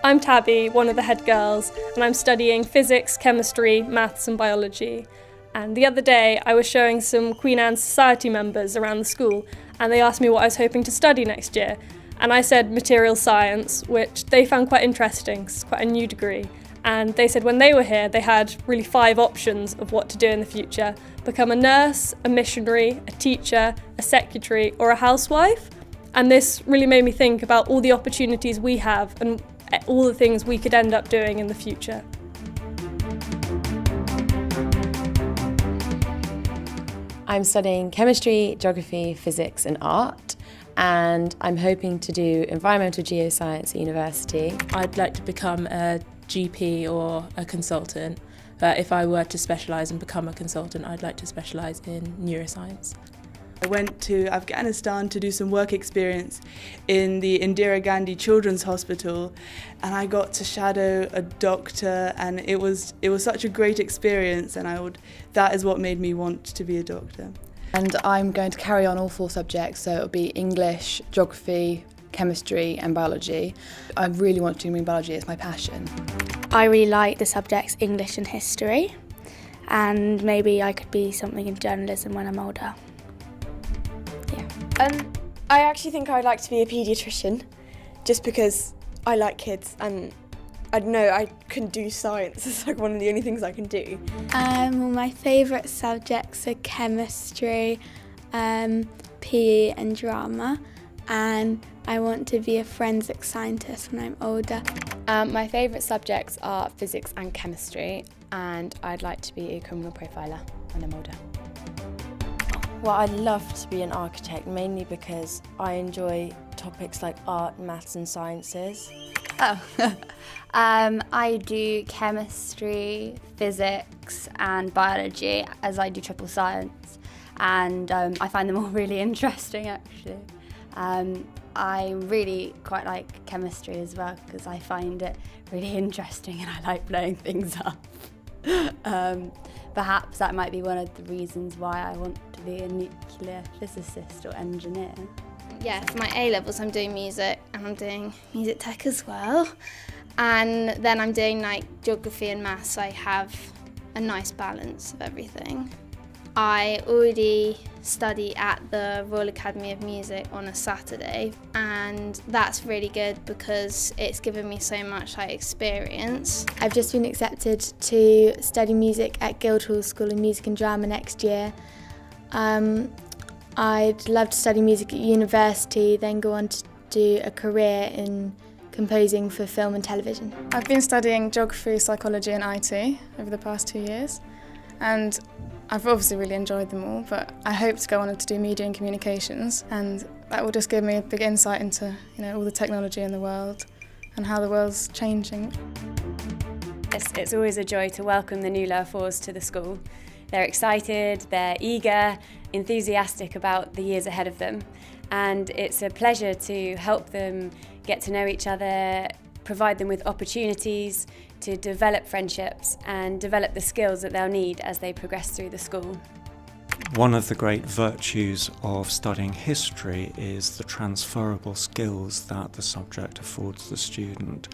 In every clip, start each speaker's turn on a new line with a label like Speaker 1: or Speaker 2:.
Speaker 1: I'm Tabby, one of the head girls, and I'm studying physics, chemistry, maths and biology. And the other day I was showing some Queen Anne Society members around the school, and they asked me what I was hoping to study next year. And I said material science, which they found quite interesting, 'cause it's quite a new degree. And they said when they were here, they had really 5 options of what to do in the future: become a nurse, a missionary, a teacher, a secretary, or a housewife. And this really made me think about all the opportunities we have and all the things we could end up doing in the future.
Speaker 2: I'm studying chemistry, geography, physics and art, and I'm hoping to do environmental geoscience at university.
Speaker 3: I'd like to become a GP or a consultant, but if I were to specialise and become a consultant, I'd like to specialise in neuroscience.
Speaker 4: I went to Afghanistan to do some work experience in the Indira Gandhi Children's Hospital, and I got to shadow a doctor, and it was such a great experience, and that is what made me want to be a doctor.
Speaker 5: And I'm going to carry on all 4 subjects, so it'll be English, geography, chemistry and biology. I really want to do marine biology, it's my passion.
Speaker 6: I really like the subjects English and history, and maybe I could be something in journalism when I'm older.
Speaker 7: I actually think I'd like to be a paediatrician, just because I like kids and I don't know, I can do science. It's like one of the only things I can do.
Speaker 6: Well, my favourite subjects are chemistry, PE and drama, and I want to be a forensic scientist when I'm older.
Speaker 2: My favourite subjects are physics and chemistry, and I'd like to be a criminal profiler when I'm older. Well, I'd love to be an architect, mainly because I enjoy topics like art, maths and sciences.
Speaker 8: I do chemistry, physics and biology, as I do triple science, and I find them all really interesting actually. I really quite like chemistry as well because I find it really interesting and I like blowing things up. Perhaps that might be one of the reasons why I want to be a nuclear physicist or engineer.
Speaker 6: Yeah, for my A-levels I'm doing music and I'm doing music tech as well. And then I'm doing like geography and maths, so I have a nice balance of everything. I already study at the Royal Academy of Music on a Saturday, and that's really good because it's given me so much experience.
Speaker 9: I've just been accepted to study music at Guildhall School of Music and Drama next year. I'd love to study music at university, then go on to do a career in composing for film and television.
Speaker 10: I've been studying geography, psychology and IT over the past 2 years, and I've obviously really enjoyed them all, but I hope to go on to do media and communications, and that will just give me a big insight into all the technology in the world and how the world's changing.
Speaker 11: It's always a joy to welcome the new Lower Fours to the school. They're excited, they're eager, enthusiastic about the years ahead of them, and it's a pleasure to help them get to know each other, provide them with opportunities to develop friendships and develop the skills that they'll need as they progress through the school.
Speaker 12: One of the great virtues of studying history is the transferable skills that the subject affords the student.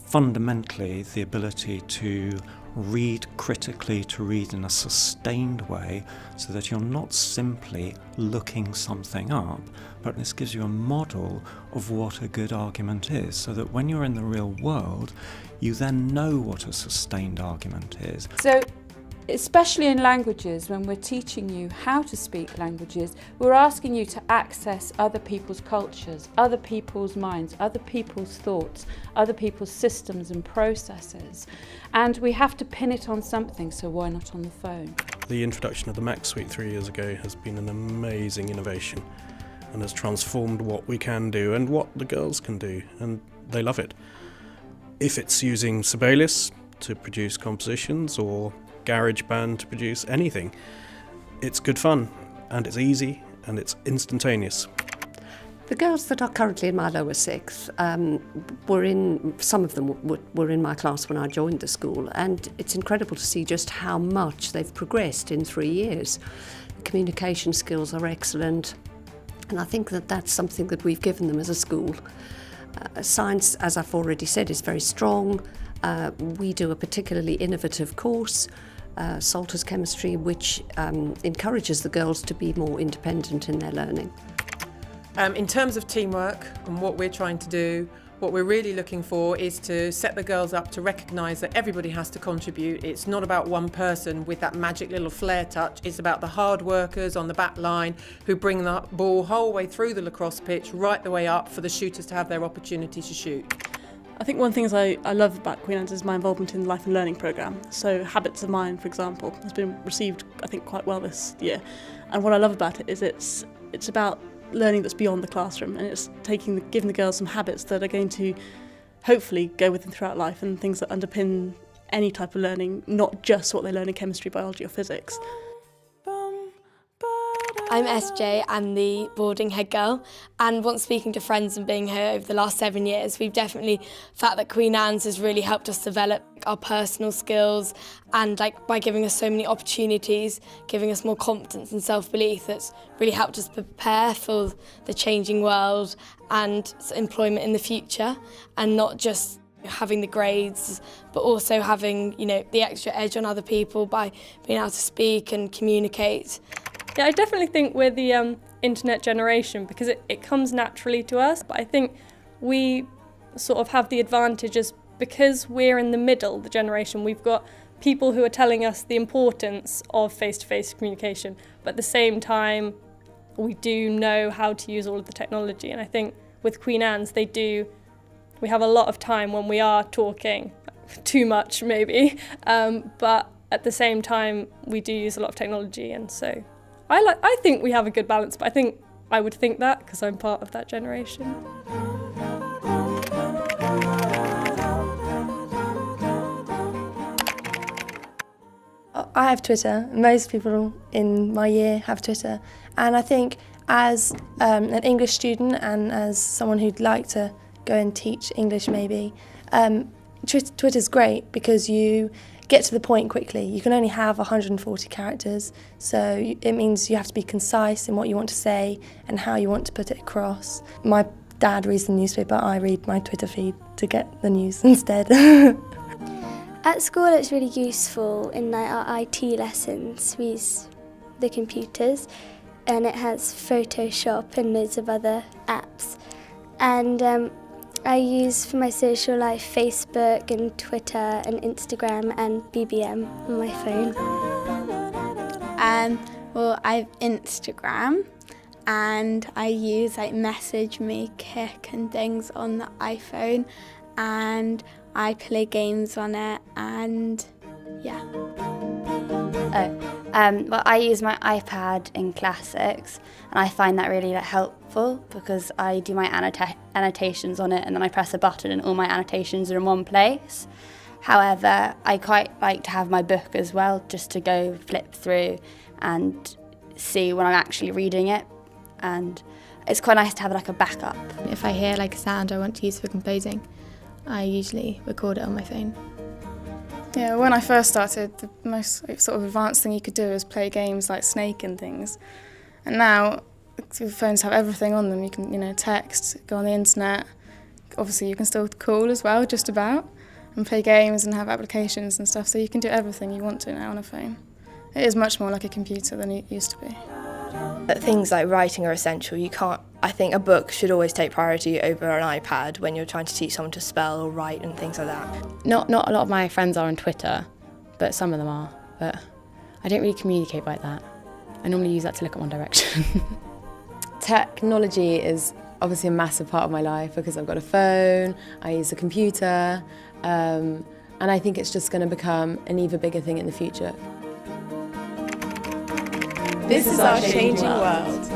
Speaker 12: Fundamentally, the ability to read critically, to read in a sustained way, so that you're not simply looking something up, but this gives you a model of what a good argument is, so that when you're in the real world, you then know what a sustained argument is.
Speaker 13: So, especially in languages, when we're teaching you how to speak languages, we're asking you to access other people's cultures, other people's minds, other people's thoughts, other people's systems and processes. And we have to pin it on something, so why not on the phone?
Speaker 14: The introduction of the Mac Suite 3 years ago has been an amazing innovation and has transformed what we can do and what the girls can do, and they love it. If it's using Sibelius to produce compositions or GarageBand to produce anything, it's good fun and it's easy and it's instantaneous.
Speaker 15: The girls that are currently in my lower sixth some of them were in my class when I joined the school, and it's incredible to see just how much they've progressed in 3 years. The communication skills are excellent, and I think that that's something that we've given them as a school. Science, as I've already said, is very strong. We do a particularly innovative course, Salters Chemistry, which encourages the girls to be more independent in their learning.
Speaker 16: In terms of teamwork and what we're trying to do, what we're really looking for is to set the girls up to recognise that everybody has to contribute. It's not about one person with that magic little flair touch. It's about the hard workers on the back line who bring the ball whole way through the lacrosse pitch, right the way up for the shooters to have their opportunity to shoot.
Speaker 17: I think one of the things I love about Queen Anne's is my involvement in the Life and Learning programme. So Habits of Mind, for example, has been received, I think, quite well this year. And what I love about it is it's about learning that's beyond the classroom, and it's giving the girls some habits that are going to hopefully go with them throughout life, and things that underpin any type of learning, not just what they learn in chemistry, biology or physics.
Speaker 18: I'm SJ, I'm the boarding head girl, and once speaking to friends and being here over the last 7 years, we've definitely felt that Queen Anne's has really helped us develop our personal skills, and by giving us so many opportunities, giving us more confidence and self-belief, that's really helped us prepare for the changing world and employment in the future, and not just having the grades, but also having, the extra edge on other people by being able to speak and communicate.
Speaker 1: Yeah, I definitely think we're the internet generation because it comes naturally to us, but I think we sort of have the advantages because we're in the middle, the generation. We've got people who are telling us the importance of face-to-face communication, but at the same time, we do know how to use all of the technology. And I think with Queen Anne's, we have a lot of time when we are talking, too much maybe, but at the same time, we do use a lot of technology, and so I think we have a good balance, but I would think that because I'm part of that generation.
Speaker 9: I have Twitter. Most people in my year have Twitter, and I think as an English student and as someone who'd like to go and teach English maybe, Twitter's great because you get to the point quickly. You can only have 140 characters, so it means you have to be concise in what you want to say and how you want to put it across. My dad reads the newspaper, I read my Twitter feed to get the news instead.
Speaker 19: At school it's really useful in our IT lessons. We use the computers and it has Photoshop and loads of other apps. And I use for my social life Facebook and Twitter and Instagram and BBM on my phone.
Speaker 6: Well, I have Instagram and I use Message Me, Kik and things on the iPhone, and I play games on it, and yeah.
Speaker 8: Well, I use my iPad in classics, and I find that really helpful because I do my annotations on it, and then I press a button and all my annotations are in one place. However, I quite like to have my book as well, just to go flip through and see when I'm actually reading it, and it's quite nice to have a backup.
Speaker 9: If I hear a sound I want to use for composing, I usually record it on my phone.
Speaker 10: Yeah, when I first started, the most sort of advanced thing you could do was play games like Snake and things. And now, your phones have everything on them. You can, text, go on the internet. Obviously, you can still call as well, just about, and play games and have applications and stuff. So you can do everything you want to now on a phone. It is much more like a computer than it used to be.
Speaker 20: Things like writing are essential. I think a book should always take priority over an iPad when you're trying to teach someone to spell or write and things like that.
Speaker 2: Not a lot of my friends are on Twitter, but some of them are. But I don't really communicate like that. I normally use that to look at One Direction. Technology is obviously a massive part of my life because I've got a phone, I use a computer, and I think it's just going to become an even bigger thing in the future.
Speaker 21: This is our changing world.